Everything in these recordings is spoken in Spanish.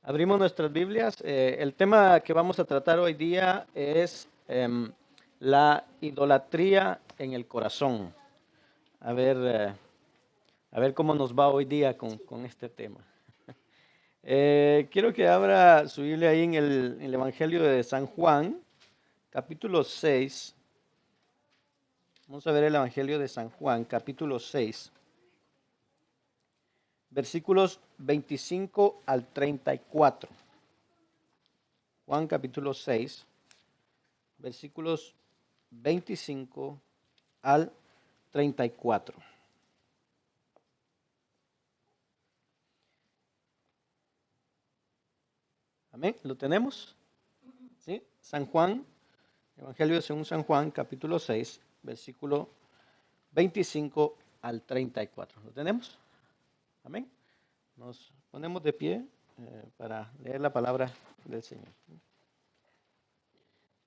Abrimos nuestras Biblias. El tema que vamos a tratar hoy día es la idolatría en el corazón. A ver, a ver cómo nos va hoy día con este tema. Quiero que abra su Biblia ahí en el Evangelio de San Juan, capítulo 6. Vamos a ver el Evangelio de San Juan, capítulo 6, versículos 25 al 34. Juan capítulo 6, versículos 25 al 34. Amén. ¿Lo tenemos? ¿Sí? San Juan, Evangelio según San Juan, capítulo 6, versículo 25 al 34. ¿Lo tenemos? Amén. Nos ponemos de pie para leer la palabra del Señor.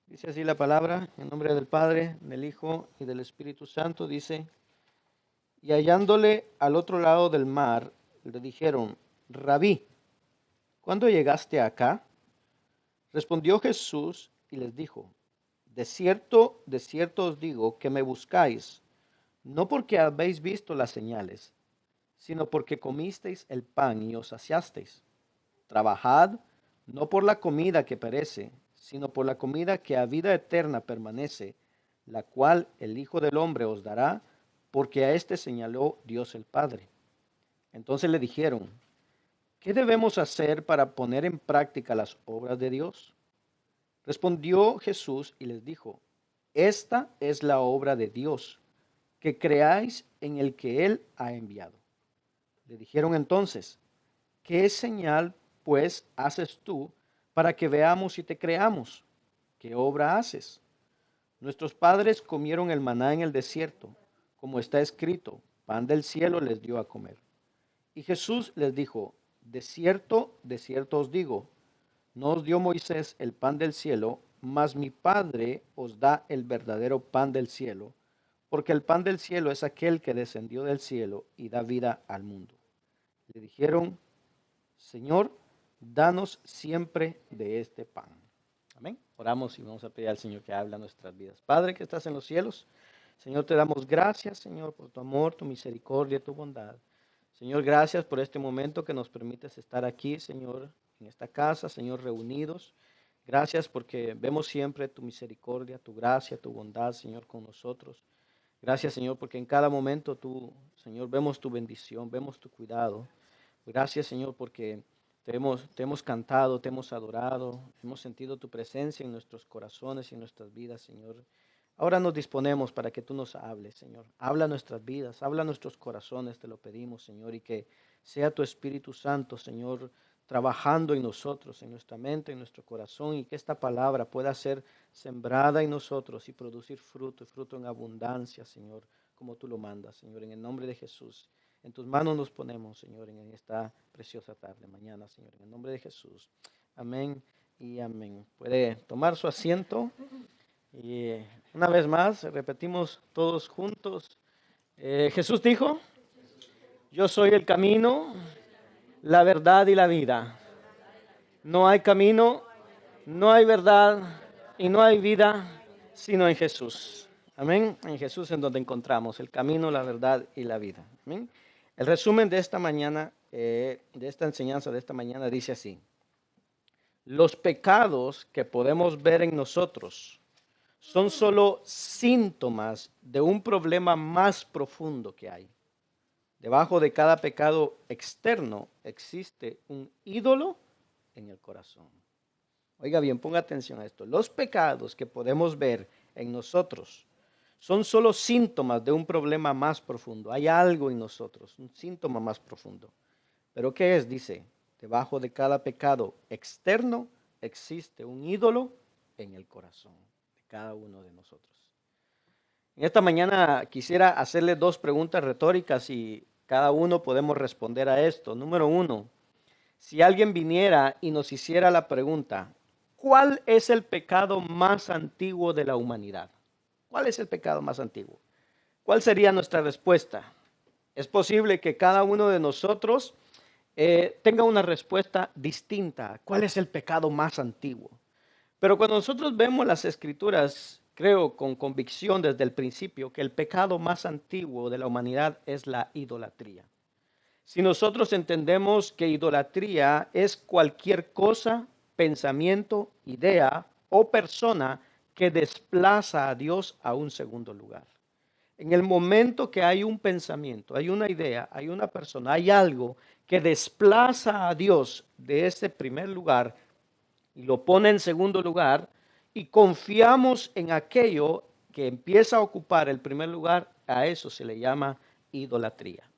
Dice así la palabra, en nombre del Padre, del Hijo y del Espíritu Santo, dice: y hallándole al otro lado del mar, le dijeron: Rabí, ¿cuándo llegaste acá? Respondió Jesús y les dijo: de cierto os digo que me buscáis, no porque habéis visto las señales, sino porque comisteis el pan y os saciasteis. Trabajad no por la comida que perece, sino por la comida que a vida eterna permanece, la cual el Hijo del Hombre os dará, porque a éste señaló Dios el Padre. Entonces le dijeron: ¿qué debemos hacer para poner en práctica las obras de Dios? Respondió Jesús y les dijo: esta es la obra de Dios, que creáis en el que Él ha enviado. Le dijeron entonces: ¿qué señal pues haces tú para que veamos y te creamos? ¿Qué obra haces? Nuestros padres comieron el maná en el desierto, como está escrito: pan del cielo les dio a comer. Y Jesús les dijo: de cierto os digo, no os dio Moisés el pan del cielo, mas mi Padre os da el verdadero pan del cielo, porque el pan del cielo es aquel que descendió del cielo y da vida al mundo. Le dijeron: Señor, danos siempre de este pan. Amén. Oramos y vamos a pedir al Señor que hable a nuestras vidas. Padre que estás en los cielos, Señor, te damos gracias, Señor, por tu amor, tu misericordia, tu bondad. Señor, gracias por este momento que nos permites estar aquí, Señor, en esta casa, Señor, reunidos. Gracias porque vemos siempre tu misericordia, tu gracia, tu bondad, Señor, con nosotros. Gracias, Señor, porque en cada momento tú, Señor, vemos tu bendición, vemos tu cuidado. Gracias, Señor, porque te hemos cantado, te hemos adorado, hemos sentido tu presencia en nuestros corazones y en nuestras vidas, Señor. Ahora nos disponemos para que tú nos hables, Señor. Habla nuestras vidas, habla nuestros corazones, te lo pedimos, Señor, y que sea tu Espíritu Santo, Señor, trabajando en nosotros, en nuestra mente, en nuestro corazón, y que esta palabra pueda ser sembrada en nosotros y producir fruto, y fruto en abundancia, Señor, como tú lo mandas, Señor, en el nombre de Jesús. En tus manos nos ponemos, Señor, en esta preciosa tarde, mañana, Señor, en el nombre de Jesús. Amén y amén. Puede tomar su asiento. Y una vez más, repetimos todos juntos. Jesús dijo: yo soy el camino, la verdad y la vida. No hay camino, no hay verdad y no hay vida sino en Jesús. Amén. En Jesús en donde encontramos el camino, la verdad y la vida. Amén. El resumen de esta mañana, de esta enseñanza de esta mañana dice así: los pecados que podemos ver en nosotros son solo síntomas de un problema más profundo que hay. Debajo de cada pecado externo existe un ídolo en el corazón. Oiga bien, ponga atención a esto. Los pecados que podemos ver en nosotros son solo síntomas de un problema más profundo. Hay algo en nosotros, un síntoma más profundo. ¿Pero qué es? Dice: debajo de cada pecado externo existe un ídolo en el corazón de cada uno de nosotros. En esta mañana quisiera hacerle dos preguntas retóricas y cada uno podemos responder a esto. Número uno, si alguien viniera y nos hiciera la pregunta: ¿cuál es el pecado más antiguo de la humanidad? ¿Cuál es el pecado más antiguo? ¿Cuál sería nuestra respuesta? Es posible que cada uno de nosotros tenga una respuesta distinta. ¿Cuál es el pecado más antiguo? Pero cuando nosotros vemos las Escrituras, creo con convicción desde el principio que el pecado más antiguo de la humanidad es la idolatría. Si nosotros entendemos que idolatría es cualquier cosa, pensamiento, idea o persona que desplaza a Dios a un segundo lugar. En el momento que hay un pensamiento, hay una idea, hay una persona, hay algo que desplaza a Dios de ese primer lugar y lo pone en segundo lugar y confiamos en aquello que empieza a ocupar el primer lugar, a eso se le llama idolatría.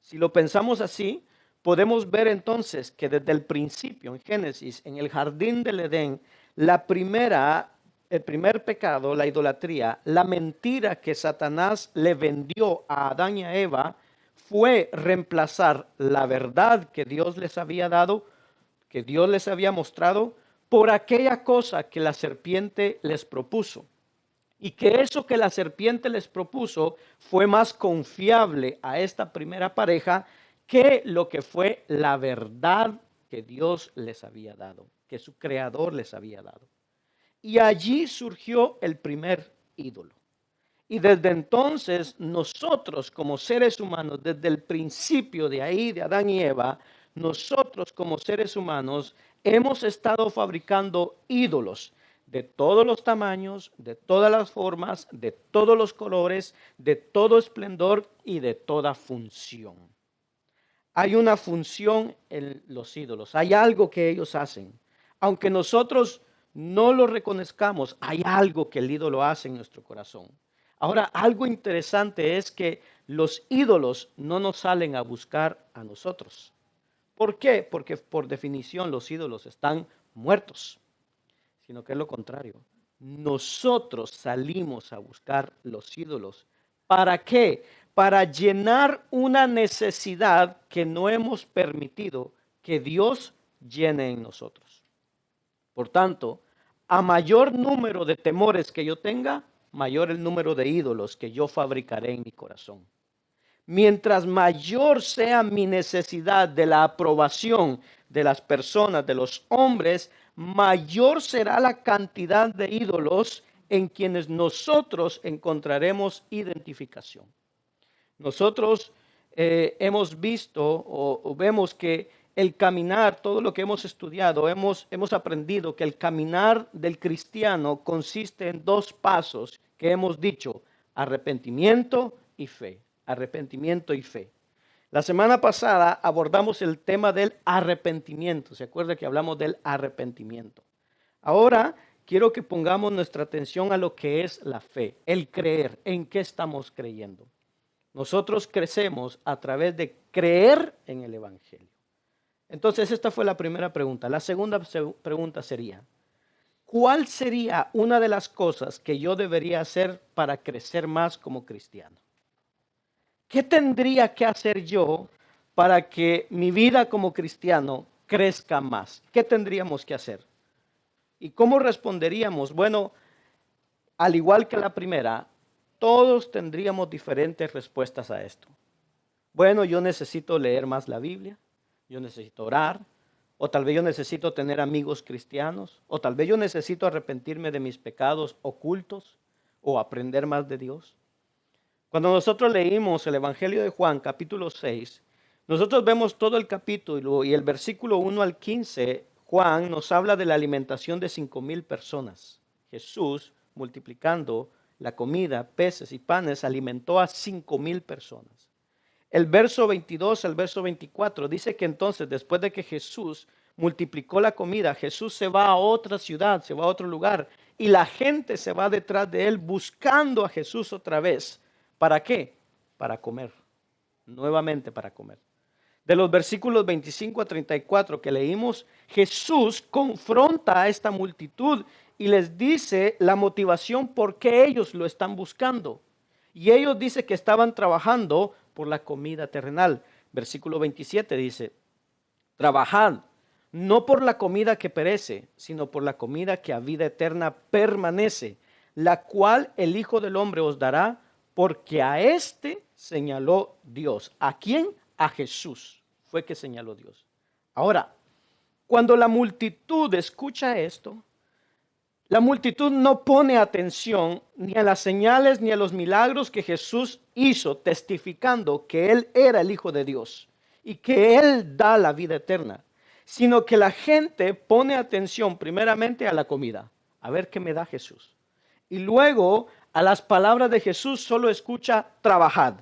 Si lo pensamos así, podemos ver entonces que desde el principio, en Génesis, en el jardín del Edén, el primer pecado, la idolatría, la mentira que Satanás le vendió a Adán y a Eva, fue reemplazar la verdad que Dios les había dado, que Dios les había mostrado, por aquella cosa que la serpiente les propuso. Y que eso que la serpiente les propuso fue más confiable a esta primera pareja que lo que fue la verdad que Dios les había dado, que su creador les había dado. Y allí surgió el primer ídolo. Y desde entonces nosotros como seres humanos, desde el principio de ahí, de Adán y Eva, nosotros como seres humanos hemos estado fabricando ídolos de todos los tamaños, de todas las formas, de todos los colores, de todo esplendor y de toda función. Hay una función en los ídolos, hay algo que ellos hacen. Aunque nosotros no lo reconozcamos, hay algo que el ídolo hace en nuestro corazón. Ahora, algo interesante es que los ídolos no nos salen a buscar a nosotros. ¿Por qué? Porque por definición los ídolos están muertos, sino que es lo contrario. Nosotros salimos a buscar los ídolos. ¿Para qué? Para llenar una necesidad que no hemos permitido que Dios llene en nosotros. Por tanto, a mayor número de temores que yo tenga, mayor el número de ídolos que yo fabricaré en mi corazón. Mientras mayor sea mi necesidad de la aprobación de las personas, de los hombres, mayor será la cantidad de ídolos en quienes nosotros encontraremos identificación. Nosotros hemos visto o vemos que el caminar, todo lo que hemos estudiado, hemos aprendido que el caminar del cristiano consiste en dos pasos que hemos dicho: arrepentimiento y fe. Arrepentimiento y fe. La semana pasada abordamos el tema del arrepentimiento. ¿Se acuerda que hablamos del arrepentimiento? Ahora quiero que pongamos nuestra atención a lo que es la fe, el creer. ¿En qué estamos creyendo? Nosotros crecemos a través de creer en el Evangelio. Entonces, esta fue la primera pregunta. La segunda pregunta sería: ¿cuál sería una de las cosas que yo debería hacer para crecer más como cristiano? ¿Qué tendría que hacer yo para que mi vida como cristiano crezca más? ¿Qué tendríamos que hacer? ¿Y cómo responderíamos? Bueno, al igual que la primera, todos tendríamos diferentes respuestas a esto. Bueno, yo necesito leer más la Biblia, yo necesito orar, o tal vez yo necesito tener amigos cristianos, o tal vez yo necesito arrepentirme de mis pecados ocultos, o aprender más de Dios. Cuando nosotros leímos el Evangelio de Juan, capítulo 6, nosotros vemos todo el capítulo y el versículo 1 al 15, Juan nos habla de la alimentación de 5,000 personas. Jesús, multiplicando la comida, peces y panes, alimentó a 5,000 personas. El verso 22 al verso 24 dice que entonces, después de que Jesús multiplicó la comida, Jesús se va a otra ciudad, se va a otro lugar, y la gente se va detrás de él buscando a Jesús otra vez. ¿Para qué? Para comer, nuevamente para comer. De los versículos 25 a 34 que leímos, Jesús confronta a esta multitud y les dice la motivación por qué ellos lo están buscando. Y ellos dicen que estaban trabajando por la comida terrenal. Versículo 27 dice: trabajad, no por la comida que perece, sino por la comida que a vida eterna permanece, la cual el Hijo del Hombre os dará, porque a éste señaló Dios. ¿A quién? A Jesús. fue que señaló Dios. Ahora, cuando la multitud escucha esto, la multitud no pone atención ni a las señales ni a los milagros que Jesús hizo, testificando que Él era el Hijo de Dios y que Él da la vida eterna, sino que la gente pone atención primeramente a la comida, a ver qué me da Jesús. Y luego a las palabras de Jesús solo escucha trabajad.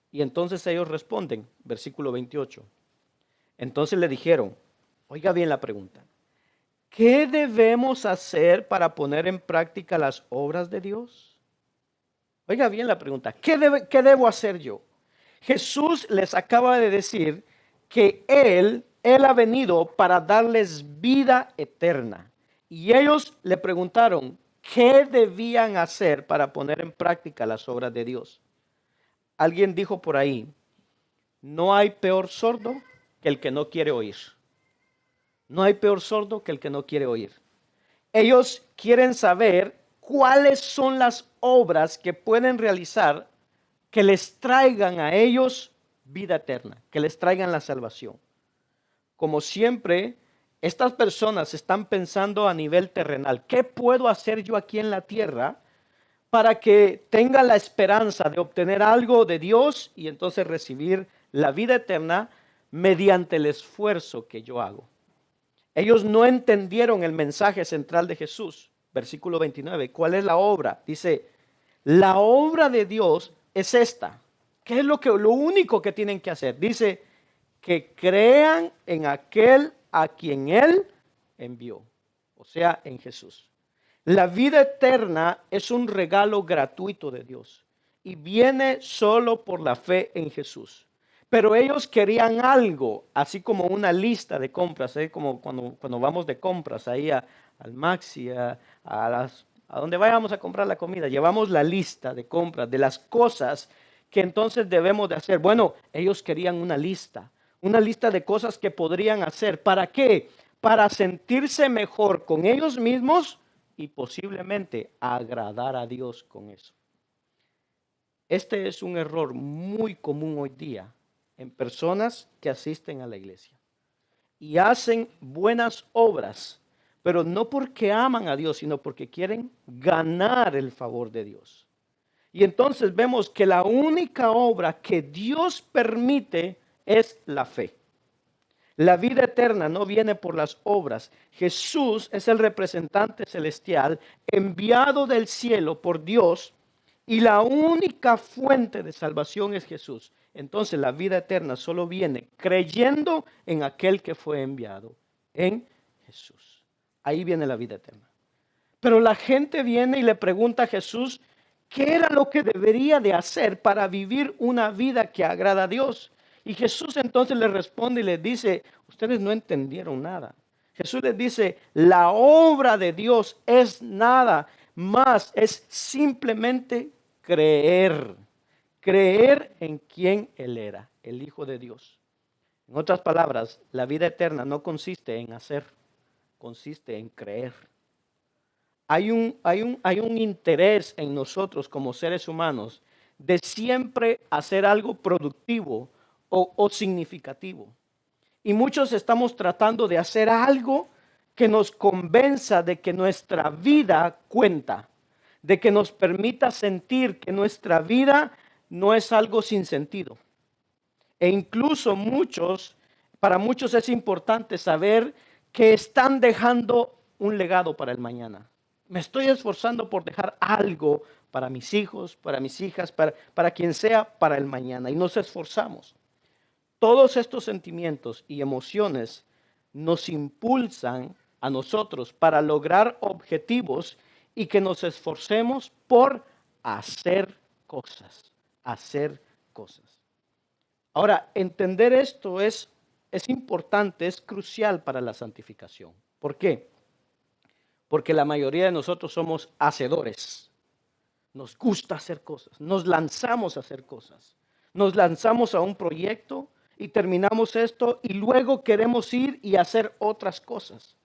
Y entonces ellos responden, versículo 28. Entonces le dijeron, oiga bien la pregunta, ¿qué debemos hacer para poner en práctica las obras de Dios? Oiga bien la pregunta, ¿qué debo hacer yo? Jesús les acaba de decir que Él ha venido para darles vida eterna. Y ellos le preguntaron, ¿qué debían hacer para poner en práctica las obras de Dios? Alguien dijo por ahí, no hay peor sordo que el que no quiere oír. No hay peor sordo que el que no quiere oír. Ellos quieren saber cuáles son las obras que pueden realizar que les traigan a ellos vida eterna, que les traigan la salvación. Como siempre, estas personas están pensando a nivel terrenal. ¿Qué puedo hacer yo aquí en la tierra para que tenga la esperanza de obtener algo de Dios y entonces recibir la vida eterna mediante el esfuerzo que yo hago? Ellos no entendieron el mensaje central de Jesús. Versículo 29. ¿Cuál es la obra? Dice, la obra de Dios es esta. ¿Qué es lo único que tienen que hacer? Dice, que crean en aquel a quien Él envió. O sea, en Jesús. La vida eterna es un regalo gratuito de Dios y viene solo por la fe en Jesús. Pero ellos querían algo, así como una lista de compras, como cuando vamos de compras ahí al Maxi, a donde vayamos a comprar la comida, llevamos la lista de compras de las cosas que entonces debemos de hacer. Bueno, ellos querían una lista de cosas que podrían hacer. ¿Para qué? Para sentirse mejor con ellos mismos y posiblemente agradar a Dios con eso. Este es un error muy común hoy día en personas que asisten a la iglesia y hacen buenas obras, pero no porque aman a Dios, sino porque quieren ganar el favor de Dios. Y entonces vemos que la única obra que Dios permite es la fe. La vida eterna no viene por las obras. Jesús es el representante celestial enviado del cielo por Dios y la única fuente de salvación es Jesús. Entonces la vida eterna solo viene creyendo en aquel que fue enviado, en Jesús. Ahí viene la vida eterna. Pero la gente viene y le pregunta a Jesús, ¿qué era lo que debería de hacer para vivir una vida que agrada a Dios? Y Jesús entonces les responde y les dice, ustedes no entendieron nada. Jesús les dice, la obra de Dios es nada más, es simplemente creer. Creer en quien Él era, el Hijo de Dios. En otras palabras, la vida eterna no consiste en hacer, consiste en creer. Hay un interés en nosotros como seres humanos de siempre hacer algo productivo o significativo. Y muchos estamos tratando de hacer algo que nos convenza de que nuestra vida cuenta, de que nos permita sentir que nuestra vida no es algo sin sentido. E incluso para muchos es importante saber que están dejando un legado para el mañana. Me estoy esforzando por dejar algo para mis hijos, para mis hijas, para quien sea, para el mañana. Y nos esforzamos. Todos estos sentimientos y emociones nos impulsan a nosotros para lograr objetivos y que nos esforcemos por hacer cosas. Ahora, entender esto es importante, es crucial para la santificación. ¿Por qué? Porque la mayoría de nosotros somos hacedores. Nos gusta hacer cosas, nos lanzamos a hacer cosas. Nos lanzamos a un proyecto y terminamos esto y luego queremos ir y hacer otras cosas.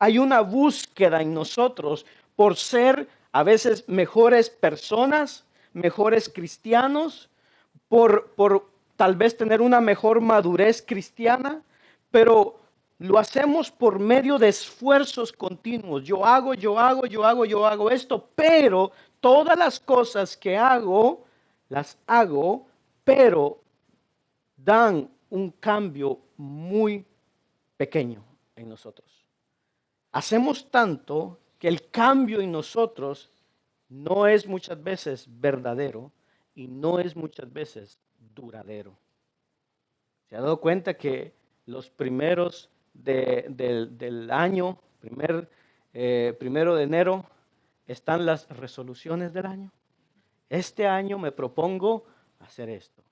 Hay una búsqueda en nosotros por ser a veces mejores personas, mejores cristianos, por tal vez tener una mejor madurez cristiana, pero lo hacemos por medio de esfuerzos continuos. Yo hago esto, pero todas las cosas que hago, las hago, pero dan un cambio muy pequeño en nosotros. Hacemos tanto que el cambio en nosotros no es muchas veces verdadero y no es muchas veces duradero. ¿Se ha dado cuenta que los primeros del año, primero de enero, están las resoluciones del año? Este año me propongo hacer esto.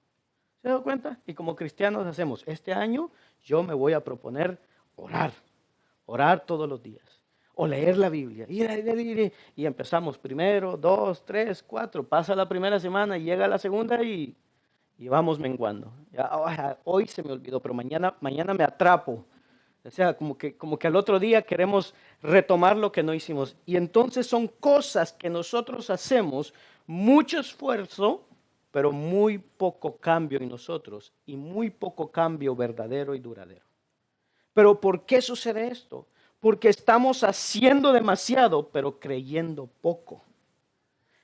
¿Se ha dado cuenta? Y como cristianos hacemos, este año yo me voy a proponer orar todos los días. O leer la Biblia. Y empezamos primero, 2, 3, 4. Pasa la primera semana y llega la segunda y vamos menguando. Ya, hoy se me olvidó, pero mañana me atrapo. O sea, como que al otro día queremos retomar lo que no hicimos. Y entonces son cosas que nosotros hacemos, mucho esfuerzo, pero muy poco cambio en nosotros y muy poco cambio verdadero y duradero. Pero ¿por qué sucede esto? Porque estamos haciendo demasiado, pero creyendo poco.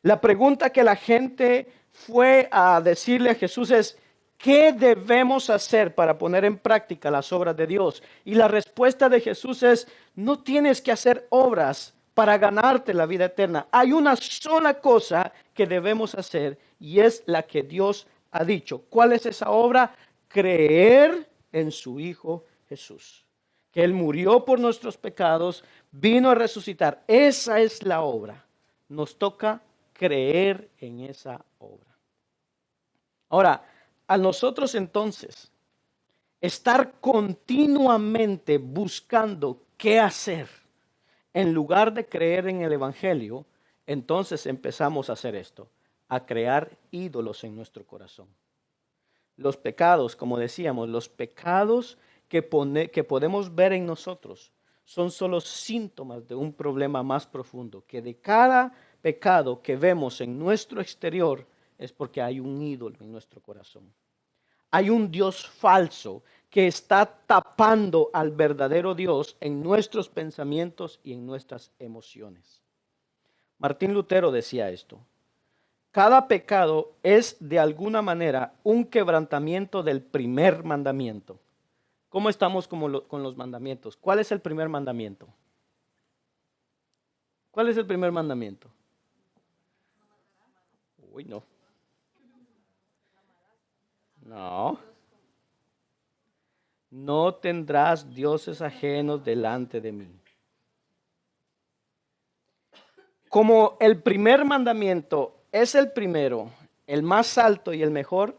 La pregunta que la gente fue a decirle a Jesús es, ¿qué debemos hacer para poner en práctica las obras de Dios? Y la respuesta de Jesús es, no tienes que hacer obras para ganarte la vida eterna. Hay una sola cosa que debemos hacer y es la que Dios ha dicho. ¿Cuál es esa obra? Creer en su Hijo Jesús. Que Él murió por nuestros pecados, vino a resucitar. Esa es la obra. Nos toca creer en esa obra. Ahora, a nosotros entonces estar continuamente buscando qué hacer en lugar de creer en el Evangelio, entonces empezamos a hacer esto, a crear ídolos en nuestro corazón. Los pecados, como decíamos, los pecados que podemos ver en nosotros son solo síntomas de un problema más profundo, que de cada pecado que vemos en nuestro exterior es porque hay un ídolo en nuestro corazón. Hay un Dios falso que está tapando al verdadero Dios en nuestros pensamientos y en nuestras emociones. Martín Lutero decía esto: cada pecado es de alguna manera un quebrantamiento del primer mandamiento. ¿Cómo estamos con los mandamientos? ¿Cuál es el primer mandamiento? ¿Cuál es el primer mandamiento? Uy, no. No. No tendrás dioses ajenos delante de mí. Como el primer mandamiento es el primero, el más alto y el mejor,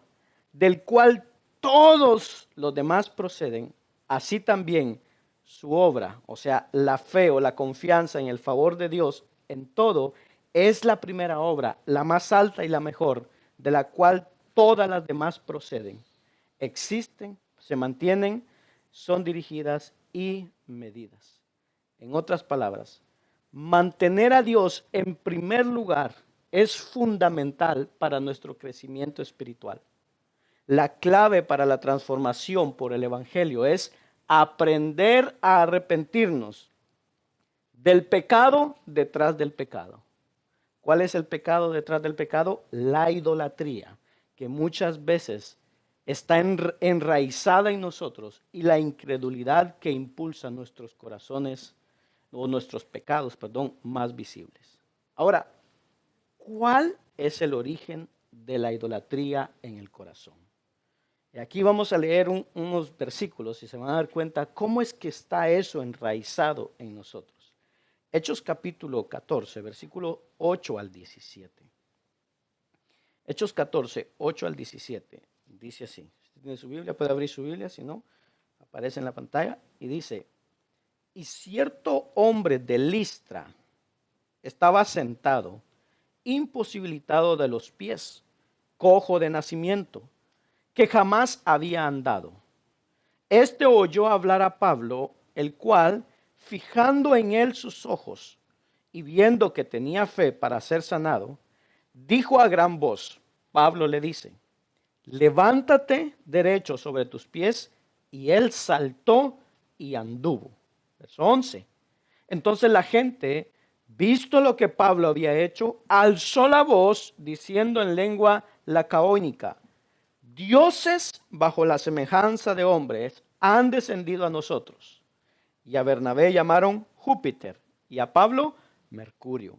del cual todos los demás proceden, así también su obra, o sea, la fe o la confianza en el favor de Dios en todo, es la primera obra, la más alta y la mejor, de la cual todas las demás proceden. Existen, se mantienen, son dirigidas y medidas. En otras palabras, mantener a Dios en primer lugar es fundamental para nuestro crecimiento espiritual. La clave para la transformación por el Evangelio es aprender a arrepentirnos del pecado detrás del pecado. ¿Cuál es el pecado detrás del pecado? La idolatría, que muchas veces está enraizada en nosotros, y la incredulidad que impulsa nuestros corazones o nuestros pecados, más visibles. Ahora, ¿cuál es el origen de la idolatría en el corazón? Y aquí vamos a leer unos versículos y se van a dar cuenta cómo es que está eso enraizado en nosotros. Hechos capítulo 14, versículo 8 al 17. Hechos 14, 8 al 17. Dice así. Si tiene su Biblia, puede abrir su Biblia, si no, aparece en la pantalla. Y dice: y cierto hombre de Listra estaba sentado, imposibilitado de los pies, cojo de nacimiento, que jamás había andado. Este oyó hablar a Pablo, el cual, fijando en él sus ojos y viendo que tenía fe para ser sanado, dijo a gran voz, Pablo le dice: levántate derecho sobre tus pies. Y él saltó y anduvo. Verso 11. Entonces la gente, visto lo que Pablo había hecho, alzó la voz diciendo en lengua lacaónica: dioses bajo la semejanza de hombres han descendido a nosotros. Y a Bernabé llamaron Júpiter y a Pablo Mercurio,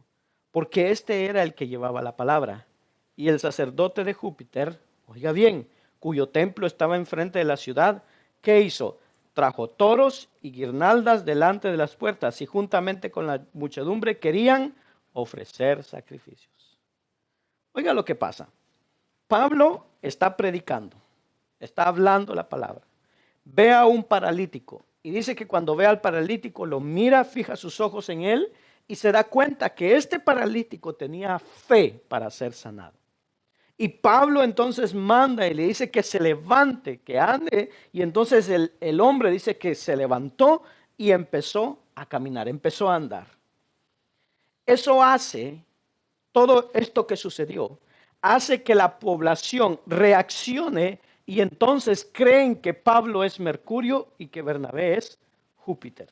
porque este era el que llevaba la palabra. Y el sacerdote de Júpiter, oiga bien, cuyo templo estaba enfrente de la ciudad, ¿qué hizo? Trajo toros y guirnaldas delante de las puertas y juntamente con la muchedumbre querían ofrecer sacrificios. Oiga lo que pasa. Pablo está predicando, está hablando la palabra. Ve a un paralítico y dice que cuando ve al paralítico lo mira, fija sus ojos en él y se da cuenta que este paralítico tenía fe para ser sanado. Y Pablo entonces manda y le dice que se levante, que ande. Y entonces el hombre dice que se levantó y empezó a caminar, empezó a andar. Eso hace, todo esto que sucedió, hace que la población reaccione y entonces creen que Pablo es Mercurio y que Bernabé es Júpiter.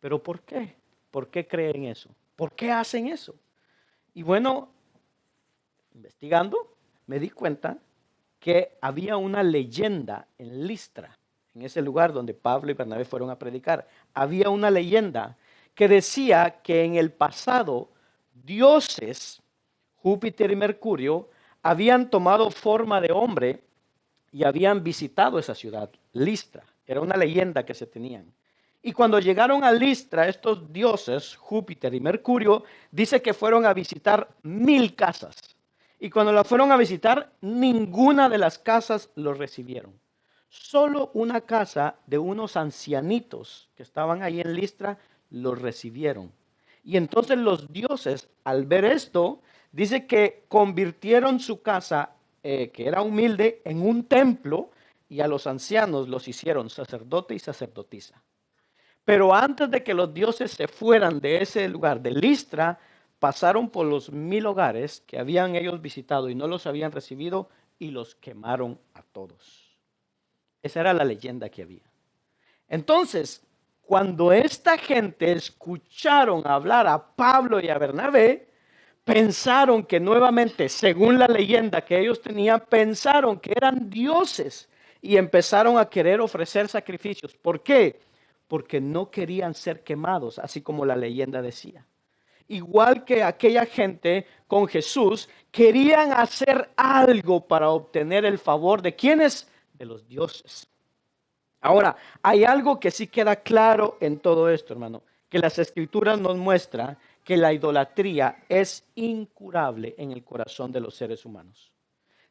¿Pero por qué? ¿Por qué creen eso? ¿Por qué hacen eso? Y bueno, investigando, me di cuenta que había una leyenda en Listra, en ese lugar donde Pablo y Bernabé fueron a predicar. Había una leyenda que decía que en el pasado dioses, Júpiter y Mercurio, habían tomado forma de hombre y habían visitado esa ciudad, Listra. Era una leyenda que se tenían. Y cuando llegaron a Listra, estos dioses, Júpiter y Mercurio, dice que fueron a visitar 1000 casas. Y cuando la fueron a visitar, ninguna de las casas los recibieron. Solo una casa de unos ancianitos que estaban ahí en Listra los recibieron. Y entonces los dioses, al ver esto, dice que convirtieron su casa, que era humilde, en un templo, y a los ancianos los hicieron sacerdote y sacerdotisa. Pero antes de que los dioses se fueran de ese lugar de Listra, pasaron por los 1000 hogares que habían ellos visitado y no los habían recibido y los quemaron a todos. Esa era la leyenda que había. Entonces, cuando esta gente escucharon hablar a Pablo y a Bernabé, pensaron que nuevamente, según la leyenda que ellos tenían, pensaron que eran dioses y empezaron a querer ofrecer sacrificios. ¿Por qué? Porque no querían ser quemados, así como la leyenda decía. Igual que aquella gente con Jesús, querían hacer algo para obtener el favor de ¿quiénes? De los dioses. Ahora, hay algo que sí queda claro en todo esto, hermano, que las Escrituras nos muestran que la idolatría es incurable en el corazón de los seres humanos.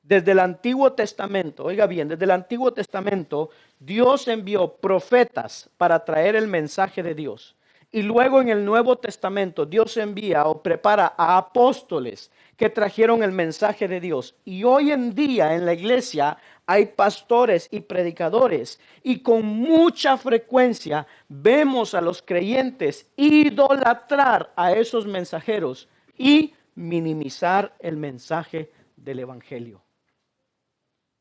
Desde el Antiguo Testamento, oiga bien, desde el Antiguo Testamento, Dios envió profetas para traer el mensaje de Dios. Y luego en el Nuevo Testamento, Dios envía o prepara a apóstoles que trajeron el mensaje de Dios. Y hoy en día en la iglesia hay pastores y predicadores. Y con mucha frecuencia vemos a los creyentes idolatrar a esos mensajeros y minimizar el mensaje del evangelio.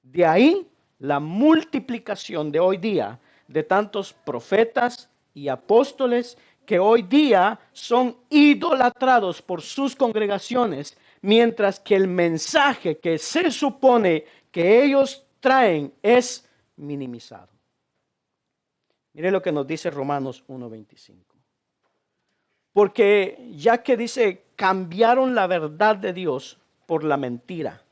De ahí la multiplicación de hoy día de tantos profetas y apóstoles que hoy día son idolatrados por sus congregaciones, mientras que el mensaje que se supone que ellos traen es minimizado. Mire lo que nos dice Romanos 1:25. Porque ya que dice, cambiaron la verdad de Dios por la mentira,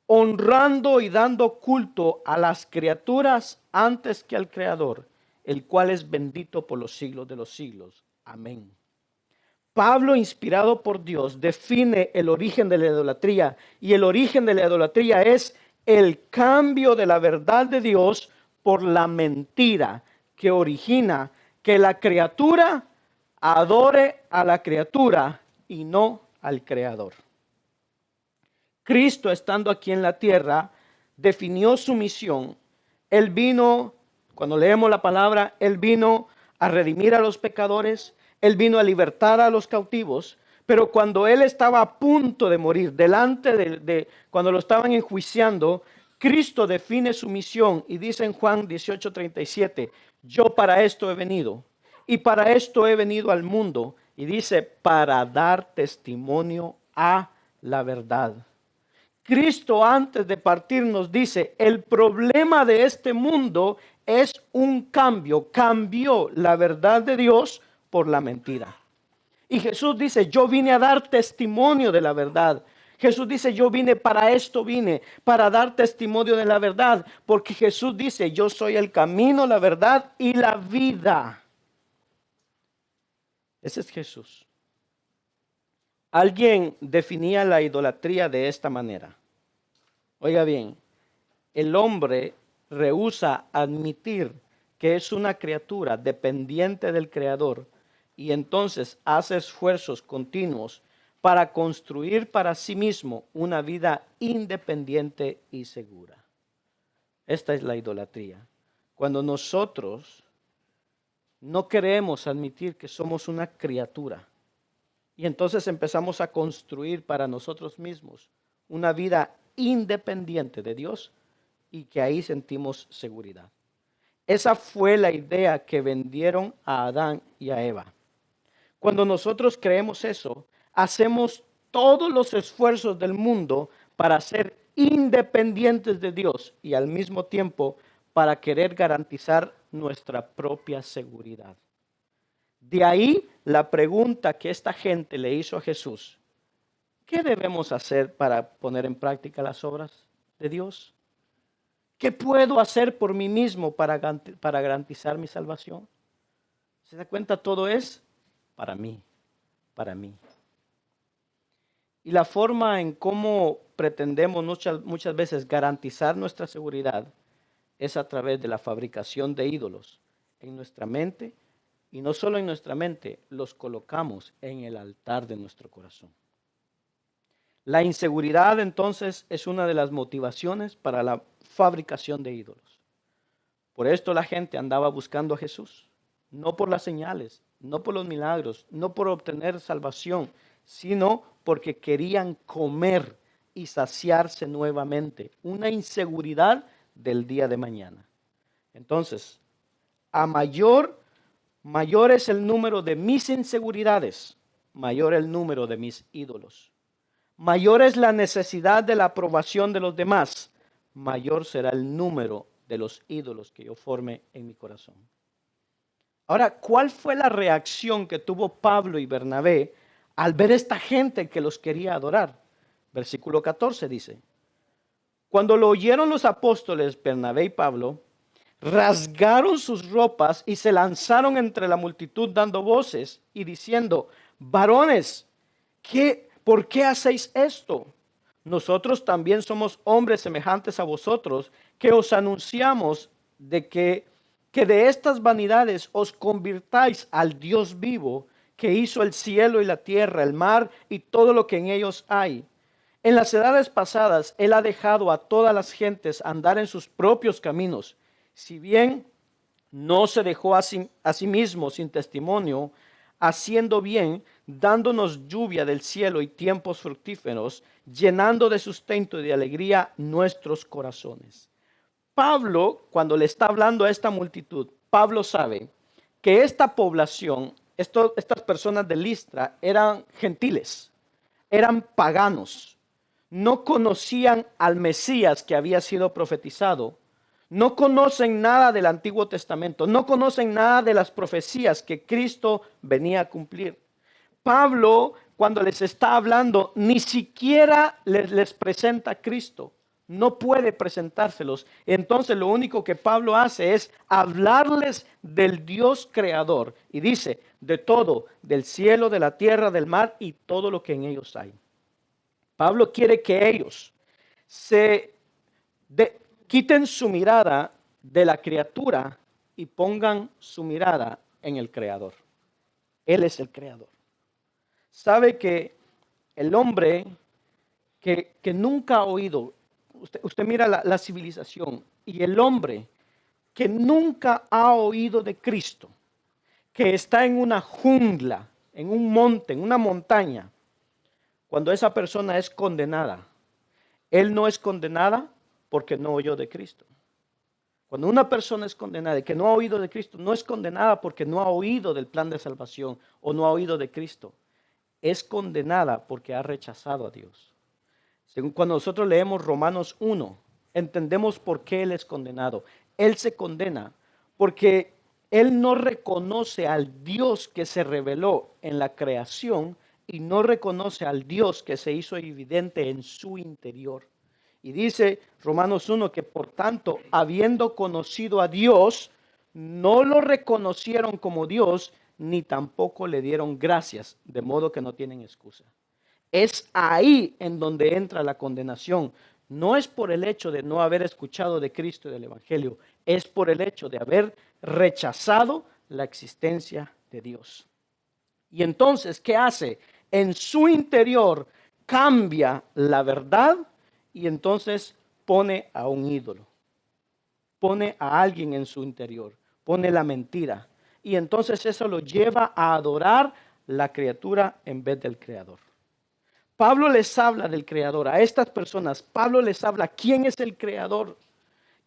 honrando y dando culto a las criaturas antes que al Creador, el cual es bendito por los siglos de los siglos. Amén. Pablo, inspirado por Dios, define el origen de la idolatría, y el origen de la idolatría es el cambio de la verdad de Dios por la mentira, que origina que la criatura adore a la criatura y no al Creador. Cristo, estando aquí en la tierra, definió su misión. Él vino, cuando leemos la palabra, Él vino a redimir a los pecadores, Él vino a libertar a los cautivos, pero cuando Él estaba a punto de morir, delante cuando lo estaban enjuiciando, Cristo define su misión y dice en Juan 18:37, yo para esto he venido y para esto he venido al mundo. Y dice, para dar testimonio a la verdad. Cristo antes de partir nos dice, el problema de este mundo es un cambio. Cambió la verdad de Dios por la mentira. Y Jesús dice, yo vine a dar testimonio de la verdad. Jesús dice, yo vine para esto, vine para dar testimonio de la verdad. Porque Jesús dice, yo soy el camino, la verdad y la vida. Ese es Jesús. Alguien definía la idolatría de esta manera. Oiga bien, el hombre rehúsa admitir que es una criatura dependiente del Creador y entonces hace esfuerzos continuos para construir para sí mismo una vida independiente y segura. Esta es la idolatría. Cuando nosotros no queremos admitir que somos una criatura y entonces empezamos a construir para nosotros mismos una vida independiente de Dios y que ahí sentimos seguridad. Esa fue la idea que vendieron a Adán y a Eva. Cuando nosotros creemos eso, hacemos todos los esfuerzos del mundo para ser independientes de Dios y al mismo tiempo para querer garantizar nuestra propia seguridad. De ahí la pregunta que esta gente le hizo a Jesús: ¿qué debemos hacer para poner en práctica las obras de Dios? ¿Qué puedo hacer por mí mismo para garantizar mi salvación? ¿Se da cuenta? Todo es para mí, para mí. Y la forma en cómo pretendemos muchas veces garantizar nuestra seguridad es a través de la fabricación de ídolos en nuestra mente. Y no solo en nuestra mente, los colocamos en el altar de nuestro corazón. La inseguridad entonces es una de las motivaciones para la fabricación de ídolos. Por esto la gente andaba buscando a Jesús, no por las señales, no por los milagros, no por obtener salvación, sino porque querían comer y saciarse nuevamente. Una inseguridad del día de mañana. Entonces, a mayor es el número de mis inseguridades, mayor el número de mis ídolos. Mayor es la necesidad de la aprobación de los demás, mayor será el número de los ídolos que yo forme en mi corazón. Ahora, ¿cuál fue la reacción que tuvo Pablo y Bernabé al ver esta gente que los quería adorar? Versículo 14 dice: cuando lo oyeron los apóstoles Bernabé y Pablo, rasgaron sus ropas y se lanzaron entre la multitud dando voces y diciendo: varones, ¿por qué hacéis esto? Nosotros también somos hombres semejantes a vosotros, que os anunciamos que de estas vanidades os convirtáis al Dios vivo, que hizo el cielo y la tierra, el mar y todo lo que en ellos hay. En las edades pasadas, Él ha dejado a todas las gentes andar en sus propios caminos. Si bien no se dejó a sí mismo sin testimonio, haciendo bien, dándonos lluvia del cielo y tiempos fructíferos, llenando de sustento y de alegría nuestros corazones. Pablo, cuando le está hablando a esta multitud, Pablo sabe que esta población, estas personas de Listra, eran gentiles, eran paganos. No conocían al Mesías que había sido profetizado. No conocen nada del Antiguo Testamento. No conocen nada de las profecías que Cristo venía a cumplir. Pablo, cuando les está hablando, ni siquiera les presenta a Cristo. No puede presentárselos. Entonces lo único que Pablo hace es hablarles del Dios creador. Y dice, de todo, del cielo, de la tierra, del mar y todo lo que en ellos hay. Pablo quiere que ellos quiten su mirada de la criatura y pongan su mirada en el Creador. Él es el Creador. Sabe que el hombre que nunca ha oído, usted mira la civilización, y el hombre que nunca ha oído de Cristo, que está en una jungla, en un monte, en una montaña, cuando esa persona es condenada, él no es condenada porque no oyó de Cristo. Cuando una persona es condenada y que no ha oído de Cristo, no es condenada porque no ha oído del plan de salvación o no ha oído de Cristo. Es condenada porque ha rechazado a Dios. Según cuando nosotros leemos Romanos 1, entendemos por qué Él es condenado. Él se condena porque Él no reconoce al Dios que se reveló en la creación y no reconoce al Dios que se hizo evidente en su interior. Y dice Romanos 1 que por tanto, habiendo conocido a Dios, no lo reconocieron como Dios, ni tampoco le dieron gracias, de modo que no tienen excusa. Es ahí en donde entra la condenación. No es por el hecho de no haber escuchado de Cristo y del Evangelio, es por el hecho de haber rechazado la existencia de Dios. Y entonces, ¿qué hace? En su interior cambia la verdad y entonces pone a un ídolo. Pone a alguien en su interior, pone la mentira. Y entonces eso lo lleva a adorar la criatura en vez del Creador. Pablo les habla del Creador. A estas personas, Pablo les habla quién es el Creador,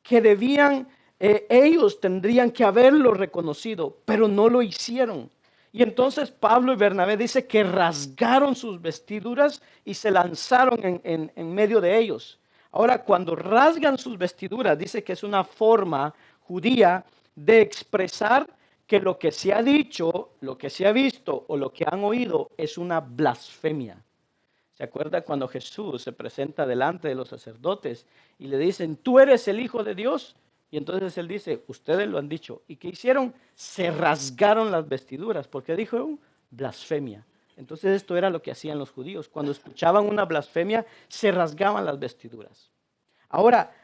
que debían, ellos tendrían que haberlo reconocido, pero no lo hicieron. Y entonces Pablo y Bernabé dice que rasgaron sus vestiduras y se lanzaron en medio de ellos. Ahora, cuando rasgan sus vestiduras, dice que es una forma judía de expresar que lo que se ha dicho, lo que se ha visto o lo que han oído es una blasfemia. ¿Se acuerda cuando Jesús se presenta delante de los sacerdotes y le dicen, tú eres el Hijo de Dios? Y entonces él dice, ustedes lo han dicho. ¿Y qué hicieron? Se rasgaron las vestiduras, porque dijo blasfemia. Entonces esto era lo que hacían los judíos. Cuando escuchaban una blasfemia, se rasgaban las vestiduras. Ahora,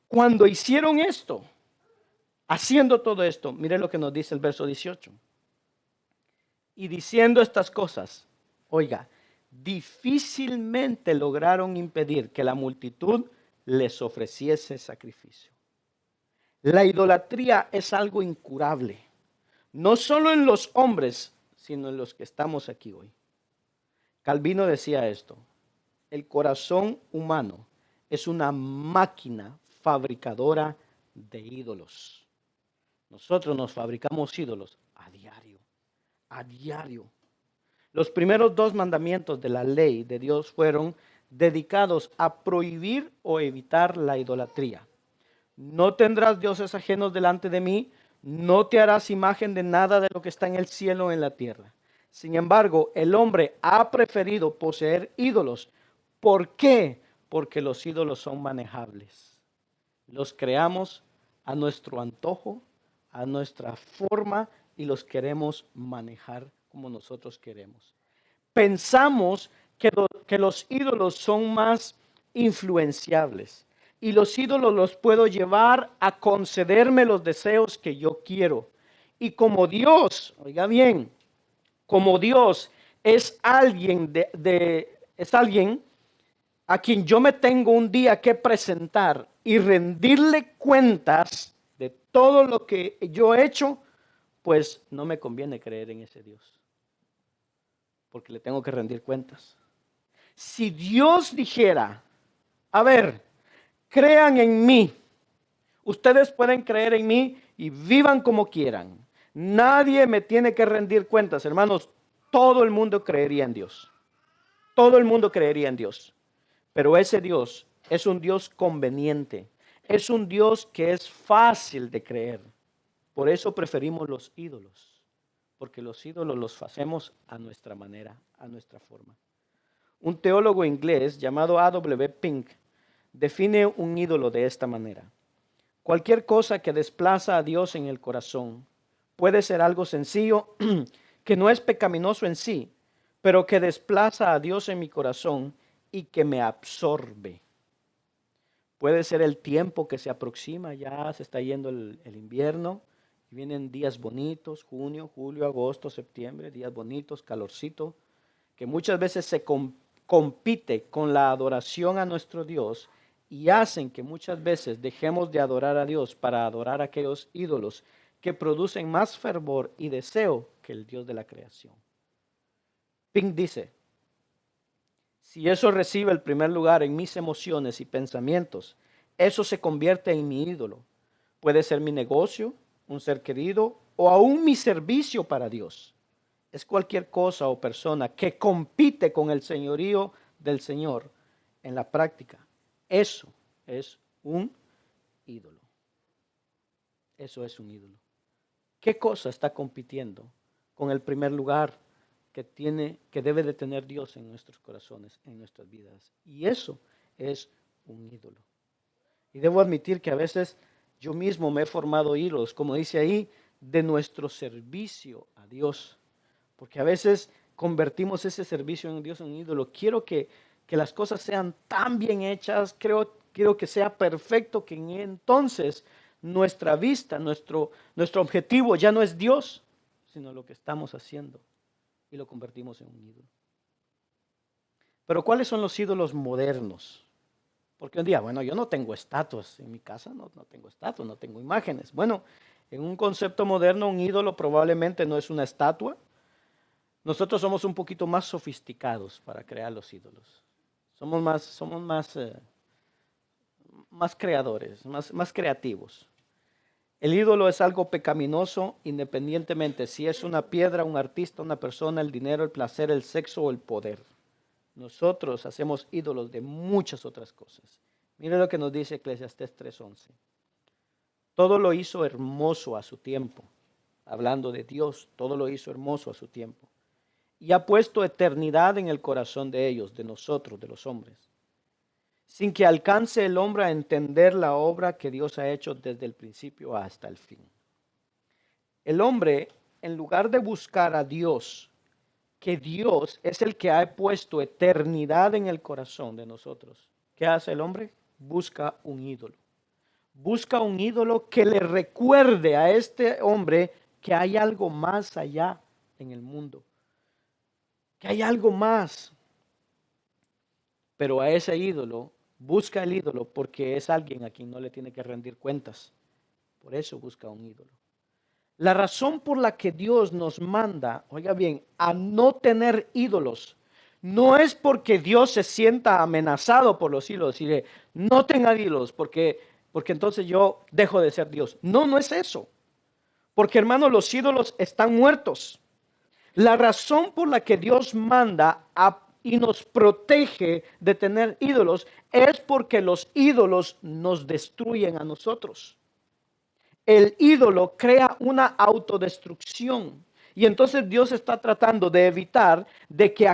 cuando hicieron esto, haciendo todo esto, mire lo que nos dice el verso 18. Y diciendo estas cosas, oiga, difícilmente lograron impedir que la multitud les ofreciese sacrificio. La idolatría es algo incurable, no solo en los hombres, sino en los que estamos aquí hoy. Calvino decía esto, el corazón humano es una máquina fabricadora de ídolos. Nosotros nos fabricamos ídolos a diario, a diario. Los primeros 2 mandamientos de la ley de Dios fueron dedicados a prohibir o evitar la idolatría. No tendrás dioses ajenos delante de mí, no te harás imagen de nada de lo que está en el cielo o en la tierra. Sin embargo, el hombre ha preferido poseer ídolos. ¿Por qué? Porque los ídolos son manejables. Los creamos a nuestro antojo, a nuestra forma y los queremos manejar como nosotros queremos. Pensamos que los ídolos son más influenciables y los ídolos los puedo llevar a concederme los deseos que yo quiero. Y como Dios, oiga bien, como Dios es alguien es alguien a quien yo me tengo un día que presentar y rendirle cuentas de todo lo que yo he hecho, pues no me conviene creer en ese Dios, porque le tengo que rendir cuentas. Si Dios dijera, a ver, crean en mí, ustedes pueden creer en mí y vivan como quieran. Nadie me tiene que rendir cuentas, hermanos. Todo el mundo creería en Dios. Todo el mundo creería en Dios. Pero ese Dios es un Dios conveniente. Es un Dios que es fácil de creer. Por eso preferimos los ídolos. Porque los ídolos los hacemos a nuestra manera, a nuestra forma. Un teólogo inglés llamado A.W. Pink define un ídolo de esta manera. Cualquier cosa que desplaza a Dios en el corazón puede ser algo sencillo que no es pecaminoso en sí, pero que desplaza a Dios en mi corazón y que me absorbe. Puede ser el tiempo que se aproxima, ya se está yendo el invierno y vienen días bonitos, junio, julio, agosto, septiembre, días bonitos, calorcito, que muchas veces se compite con la adoración a nuestro Dios y hacen que muchas veces dejemos de adorar a Dios para adorar a aquellos ídolos que producen más fervor y deseo que el Dios de la creación. Pink dice, si eso recibe el primer lugar en mis emociones y pensamientos, eso se convierte en mi ídolo. Puede ser mi negocio, un ser querido o aún mi servicio para Dios. Es cualquier cosa o persona que compite con el señorío del Señor en la práctica. Eso es un ídolo. Eso es un ídolo. ¿Qué cosa está compitiendo con el primer lugar que debe de tener Dios en nuestros corazones, en nuestras vidas? Y eso es un ídolo. Y debo admitir que a veces yo mismo me he formado ídolos, como dice ahí, de nuestro servicio a Dios. Porque a veces convertimos ese servicio en Dios en un ídolo. Quiero que las cosas sean tan bien hechas, quiero que sea perfecto, que entonces nuestra vista, nuestro objetivo ya no es Dios, sino lo que estamos haciendo. Y lo convertimos en un ídolo. Pero ¿cuáles son los ídolos modernos? Porque un día, bueno, yo no tengo estatuas en mi casa, no tengo estatuas, no tengo imágenes. Bueno, en un concepto moderno, un ídolo probablemente no es una estatua. Nosotros somos un poquito más sofisticados para crear los ídolos. Somos más creadores, más creativos. El ídolo es algo pecaminoso independientemente si es una piedra, un artista, una persona, el dinero, el placer, el sexo o el poder. Nosotros hacemos ídolos de muchas otras cosas. Mire lo que nos dice Eclesiastés 3:11. Todo lo hizo hermoso a su tiempo. Hablando de Dios, todo lo hizo hermoso a su tiempo. Y ha puesto eternidad en el corazón de ellos, de nosotros, de los hombres, sin que alcance el hombre a entender la obra que Dios ha hecho desde el principio hasta el fin. El hombre, en lugar de buscar a Dios, que Dios es el que ha puesto eternidad en el corazón de nosotros, ¿qué hace el hombre? Busca un ídolo. Busca un ídolo que le recuerde a este hombre que hay algo más allá en el mundo, que hay algo más. Pero a ese ídolo, busca el ídolo porque es alguien a quien no le tiene que rendir cuentas. Por eso busca un ídolo. La razón por la que Dios nos manda, oiga bien, a no tener ídolos, no es porque Dios se sienta amenazado por los ídolos y de no tenga ídolos porque entonces yo dejo de ser Dios. No, no es eso. Porque hermanos, los ídolos están muertos. La razón por la que Dios manda y nos protege de tener ídolos es porque los ídolos nos destruyen a nosotros. El ídolo crea una autodestrucción. Y entonces Dios está tratando de evitar de que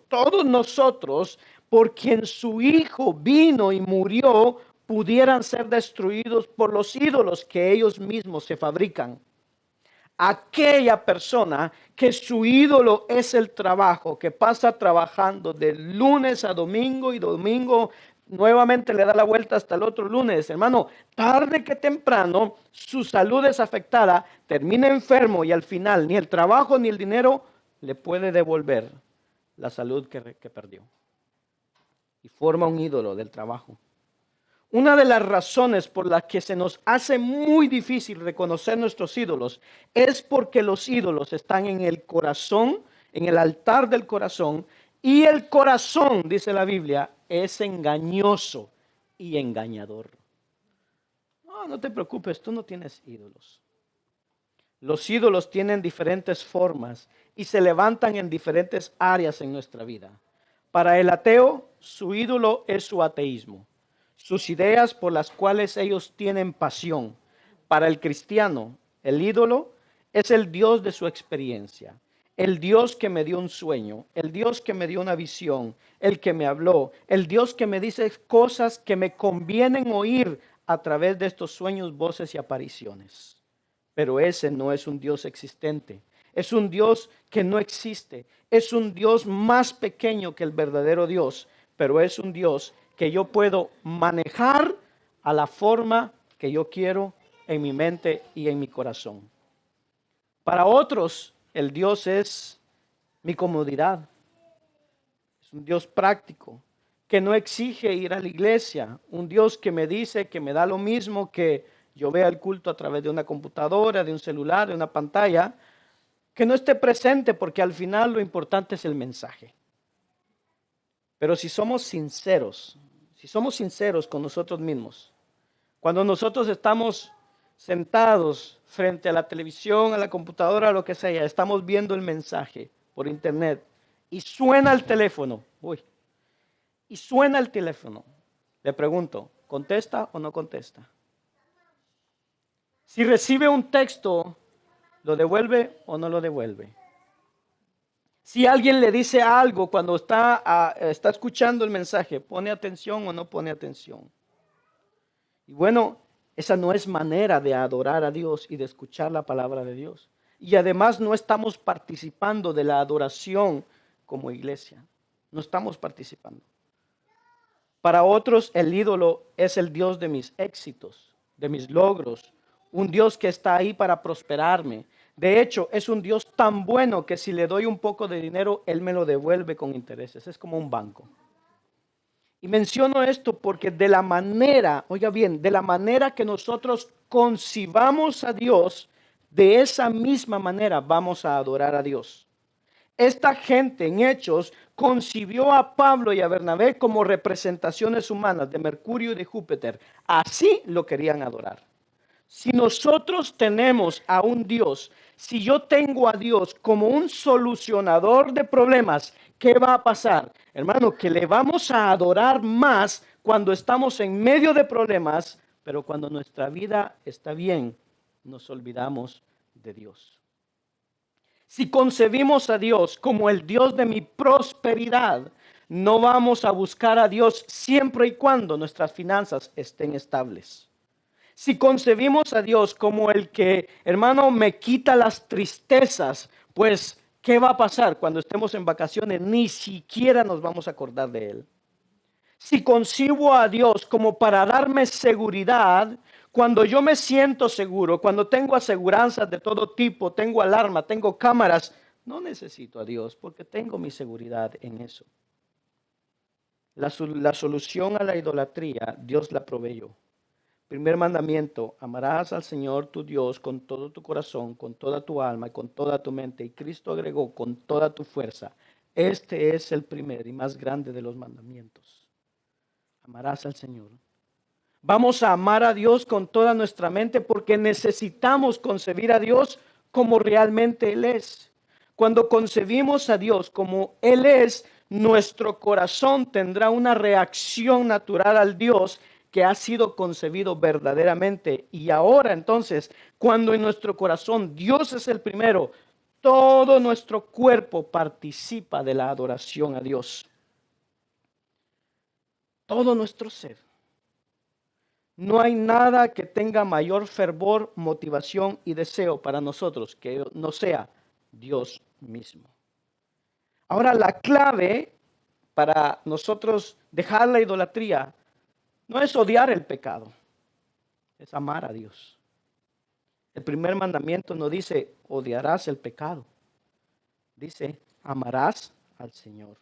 todos nosotros, por quien su Hijo vino y murió, pudieran ser destruidos por los ídolos que ellos mismos se fabrican. Aquella persona que su ídolo es el trabajo, que pasa trabajando de lunes a domingo y domingo nuevamente le da la vuelta hasta el otro lunes. Hermano, tarde que temprano su salud es afectada, termina enfermo y al final ni el trabajo ni el dinero le puede devolver la salud que perdió. Y forma un ídolo del trabajo. Una de las razones por las que se nos hace muy difícil reconocer nuestros ídolos es porque los ídolos están en el corazón, en el altar del corazón, y el corazón, dice la Biblia, es engañoso y engañador. No te preocupes, tú no tienes ídolos. Los ídolos tienen diferentes formas y se levantan en diferentes áreas en nuestra vida. Para el ateo, su ídolo es su ateísmo, sus ideas por las cuales ellos tienen pasión. Para el cristiano, el ídolo es el Dios de su experiencia, el Dios que me dio un sueño, el Dios que me dio una visión, el que me habló, el Dios que me dice cosas que me convienen oír a través de estos sueños, voces y apariciones. Pero ese no es un Dios existente. Es un Dios que no existe. Es un Dios más pequeño que el verdadero Dios, pero es un Dios que yo puedo manejar a la forma que yo quiero en mi mente y en mi corazón. Para otros, el Dios es mi comodidad. Es un Dios práctico, que no exige ir a la iglesia. Un Dios que me dice que me da lo mismo que yo vea el culto a través de una computadora, de un celular, de una pantalla, que no esté presente porque al final lo importante es el mensaje. Pero si somos sinceros con nosotros mismos, Cuando nosotros estamos sentados frente a la televisión, a la computadora, a lo que sea, estamos viendo el mensaje por internet y suena el teléfono. Y suena el teléfono. Le pregunto, ¿contesta o no contesta? Si recibe un texto, ¿lo devuelve o no lo devuelve? Si alguien le dice algo cuando está escuchando el mensaje, ¿pone atención o no pone atención? Y bueno, esa no es manera de adorar a Dios y de escuchar la palabra de Dios. Y además no estamos participando de la adoración como iglesia. No estamos participando. Para otros el ídolo es el Dios de mis éxitos, de mis logros, un Dios que está ahí para prosperarme. De hecho, es un Dios tan bueno que si le doy un poco de dinero, Él me lo devuelve con intereses. Es como un banco. Y menciono esto porque de la manera, oiga bien, de la manera que nosotros concibamos a Dios, de esa misma manera vamos a adorar a Dios. Esta gente en Hechos concibió a Pablo y a Bernabé como representaciones humanas de Mercurio y de Júpiter. Así lo querían adorar. Si nosotros tenemos a un Dios, si yo tengo a Dios como un solucionador de problemas, ¿qué va a pasar? Hermano, que le vamos a adorar más cuando estamos en medio de problemas, pero cuando nuestra vida está bien, nos olvidamos de Dios. Si concebimos a Dios como el Dios de mi prosperidad, no vamos a buscar a Dios siempre y cuando nuestras finanzas estén estables. Si concebimos a Dios como el que, hermano, me quita las tristezas, pues, ¿qué va a pasar cuando estemos en vacaciones? Ni siquiera nos vamos a acordar de Él. Si concibo a Dios como para darme seguridad, cuando yo me siento seguro, cuando tengo aseguranzas de todo tipo, tengo alarma, tengo cámaras, no necesito a Dios porque tengo mi seguridad en eso. La solución a la idolatría, Dios la proveyó. Primer mandamiento, amarás al Señor tu Dios con todo tu corazón, con toda tu alma y con toda tu mente. Y Cristo agregó con toda tu fuerza. Este es el primer y más grande de los mandamientos. Amarás al Señor. Vamos a amar a Dios con toda nuestra mente porque necesitamos concebir a Dios como realmente Él es. Cuando concebimos a Dios como Él es, nuestro corazón tendrá una reacción natural al Dios que ha sido concebido verdaderamente. Y ahora entonces, cuando en nuestro corazón Dios es el primero, todo nuestro cuerpo participa de la adoración a Dios. Todo nuestro ser. No hay nada que tenga mayor fervor, motivación y deseo para nosotros que no sea Dios mismo. Ahora, la clave para nosotros dejar la idolatría no es odiar el pecado, es amar a Dios. El primer mandamiento no dice odiarás el pecado, dice amarás al Señor.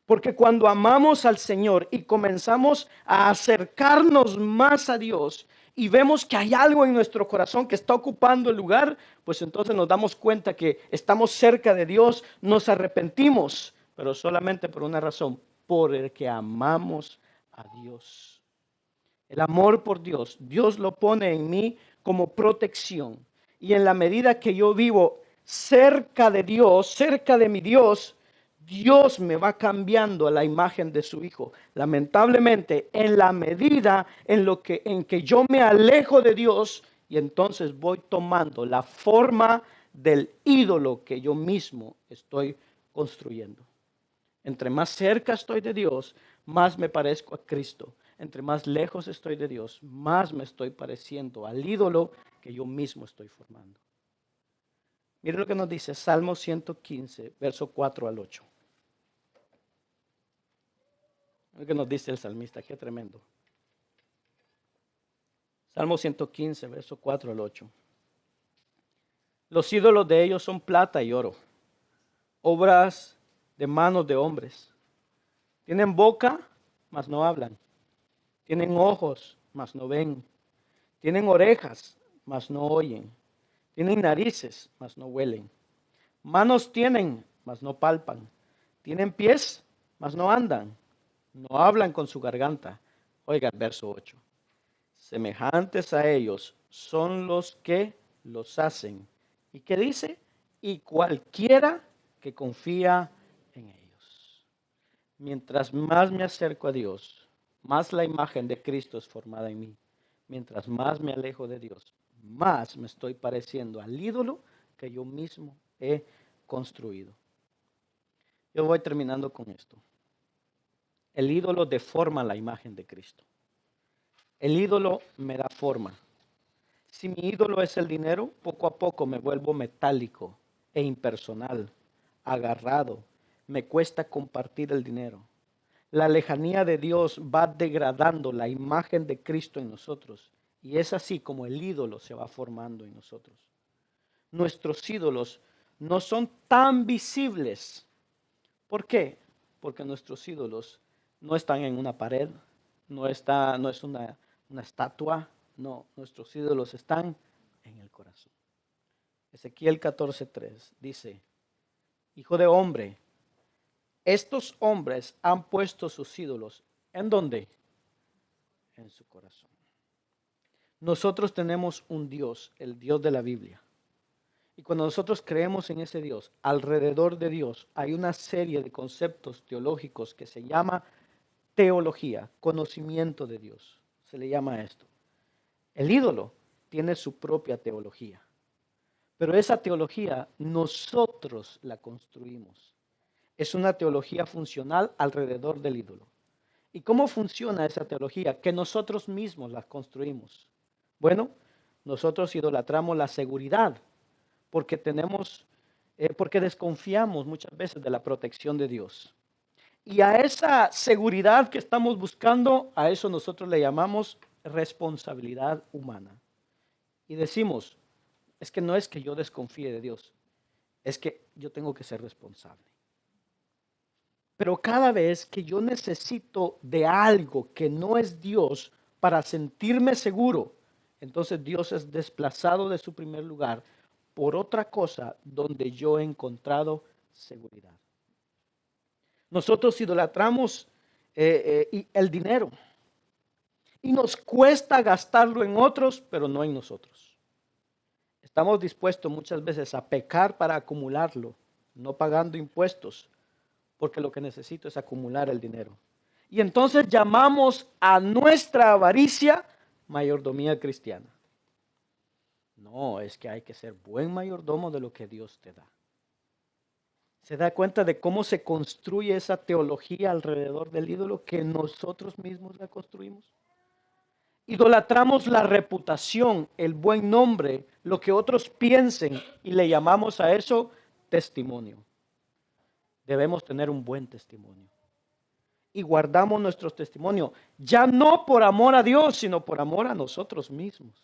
Porque cuando amamos al Señor y comenzamos a acercarnos más a Dios y vemos que hay algo en nuestro corazón que está ocupando el lugar, pues entonces nos damos cuenta que estamos cerca de Dios, nos arrepentimos, pero solamente por una razón, por el que amamos a Dios. El amor por Dios, Dios lo pone en mí como protección. Y en la medida que yo vivo cerca de Dios, cerca de mi Dios, Dios me va cambiando a la imagen de su Hijo. Lamentablemente, en la medida en que yo me alejo de Dios, y entonces voy tomando la forma del ídolo que yo mismo estoy construyendo. Entre más cerca estoy de Dios, más me parezco a Cristo. Entre más lejos estoy de Dios, más me estoy pareciendo al ídolo que yo mismo estoy formando. Mire lo que nos dice Salmo 115, verso 4 al 8. Lo que nos dice el salmista, qué tremendo. Salmo 115, verso 4 al 8. Los ídolos de ellos son plata y oro, obras de manos de hombres. Tienen boca, mas no hablan. Tienen ojos, mas no ven. Tienen orejas, mas no oyen. Tienen narices, mas no huelen. Manos tienen, mas no palpan. Tienen pies, mas no andan. No hablan con su garganta. Oiga el verso 8. semejantes a ellos son los que los hacen. ¿Y qué dice? Y cualquiera que confía en ellos. Mientras más me acerco a Dios, más la imagen de Cristo es formada en mí. Mientras más me alejo de Dios, más me estoy pareciendo al ídolo que yo mismo he construido. Yo voy terminando con esto. El ídolo deforma la imagen de Cristo. El ídolo me da forma. Si mi ídolo es el dinero, poco a poco me vuelvo metálico e impersonal, agarrado. Me cuesta compartir el dinero. La lejanía de Dios va degradando la imagen de Cristo en nosotros. Y es así como el ídolo se va formando en nosotros. Nuestros ídolos no son tan visibles. ¿Por qué? Porque nuestros ídolos no están en una pared, no es una estatua, no, nuestros ídolos están en el corazón. Ezequiel 14:3 dice, Hijo de hombre, estos hombres han puesto sus ídolos, ¿en dónde? En su corazón. Nosotros tenemos un Dios, el Dios de la Biblia. Y cuando nosotros creemos en ese Dios, alrededor de Dios hay una serie de conceptos teológicos que se llama teología, conocimiento de Dios. Se le llama esto. El ídolo tiene su propia teología, pero esa teología nosotros la construimos. Es una teología funcional alrededor del ídolo. ¿Y cómo funciona esa teología? Que nosotros mismos la construimos. Bueno, nosotros idolatramos la seguridad porque porque desconfiamos muchas veces de la protección de Dios. Y a esa seguridad que estamos buscando, a eso nosotros le llamamos responsabilidad humana. Y decimos, es que no es que yo desconfíe de Dios, es que yo tengo que ser responsable. Pero cada vez que yo necesito de algo que no es Dios para sentirme seguro, entonces Dios es desplazado de su primer lugar por otra cosa donde yo he encontrado seguridad. Nosotros idolatramos el dinero y nos cuesta gastarlo en otros, pero no en nosotros. Estamos dispuestos muchas veces a pecar para acumularlo, no pagando impuestos, porque lo que necesito es acumular el dinero. Y entonces llamamos a nuestra avaricia mayordomía cristiana. No, es que hay que ser buen mayordomo de lo que Dios te da. ¿Se da cuenta de cómo se construye esa teología alrededor del ídolo que nosotros mismos la construimos? Idolatramos la reputación, el buen nombre, lo que otros piensen y le llamamos a eso testimonio. Debemos tener un buen testimonio. Y guardamos nuestro testimonio, ya no por amor a Dios, sino por amor a nosotros mismos.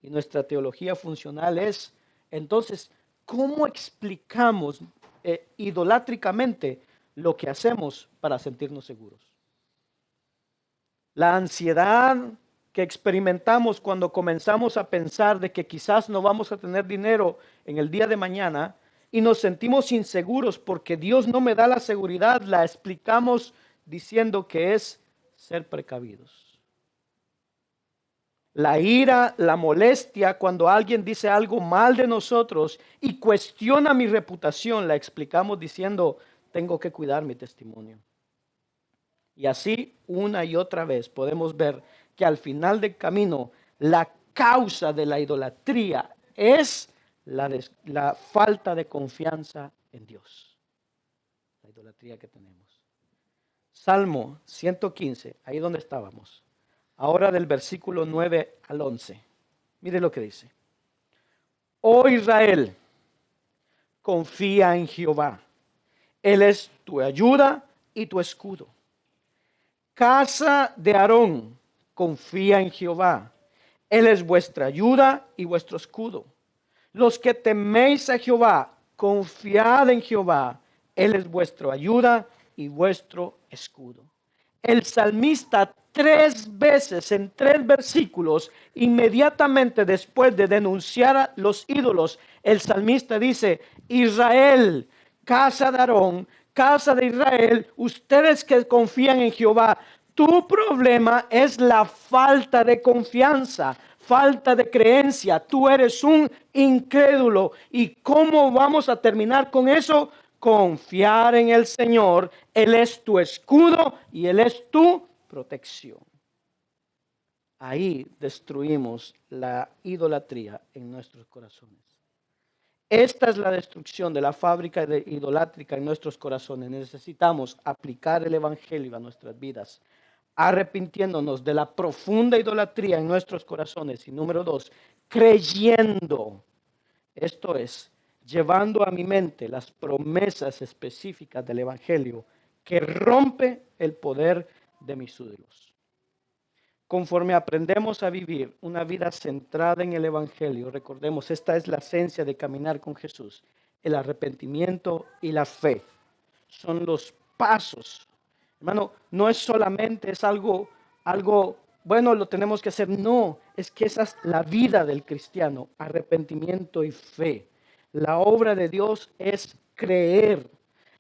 Y nuestra teología funcional es, entonces, ¿cómo explicamos idolátricamente lo que hacemos para sentirnos seguros? La ansiedad que experimentamos cuando comenzamos a pensar de que quizás no vamos a tener dinero en el día de mañana y nos sentimos inseguros porque Dios no me da la seguridad, la explicamos diciendo que es ser precavidos. La ira, la molestia cuando alguien dice algo mal de nosotros y cuestiona mi reputación, la explicamos diciendo, tengo que cuidar mi testimonio. Y así una y otra vez podemos ver que al final del camino la causa de la idolatría es la falta de confianza en Dios. La idolatría que tenemos. Salmo 115, ahí donde estábamos. Ahora del versículo 9 al 11. Mire lo que dice. Oh Israel, confía en Jehová. Él es tu ayuda y tu escudo. Casa de Aarón, confía en Jehová. Él es vuestra ayuda y vuestro escudo. Los que teméis a Jehová, confiad en Jehová. Él es vuestra ayuda y vuestro escudo. El salmista 3 veces en 3 versículos, inmediatamente después de denunciar a los ídolos, el salmista dice, Israel, casa de Aarón, casa de Israel, ustedes que confían en Jehová, Tu problema es la falta de confianza, falta de creencia. Tú eres un incrédulo. ¿Y cómo vamos a terminar con eso? Confiar en el Señor. Él es tu escudo y Él es tu protección. Ahí destruimos la idolatría en nuestros corazones. Esta es la destrucción de la fábrica idolátrica en nuestros corazones. Necesitamos aplicar el evangelio a nuestras vidas, arrepintiéndonos de la profunda idolatría en nuestros corazones. Y número 2, creyendo. Esto es, llevando a mi mente las promesas específicas del evangelio que rompe el poder de mis ídolos. Conforme aprendemos a vivir una vida centrada en el evangelio, recordemos, esta es la esencia de caminar con Jesús. El arrepentimiento y la fe son los pasos. Hermano, no es solamente es algo, bueno, lo tenemos que hacer. No, es que esa es la vida del cristiano, arrepentimiento y fe. La obra de Dios es creer.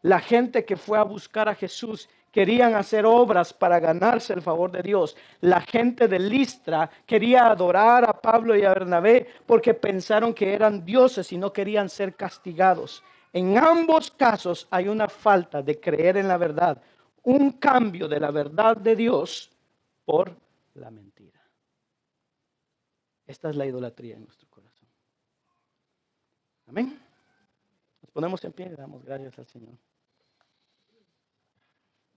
La gente que fue a buscar a Jesús querían hacer obras para ganarse el favor de Dios. La gente de Listra quería adorar a Pablo y a Bernabé porque pensaron que eran dioses y no querían ser castigados. En ambos casos hay una falta de creer en la verdad, un cambio de la verdad de Dios por la mentira. Esta es la idolatría en nuestro corazón. Amén. Nos ponemos en pie y damos gracias al Señor.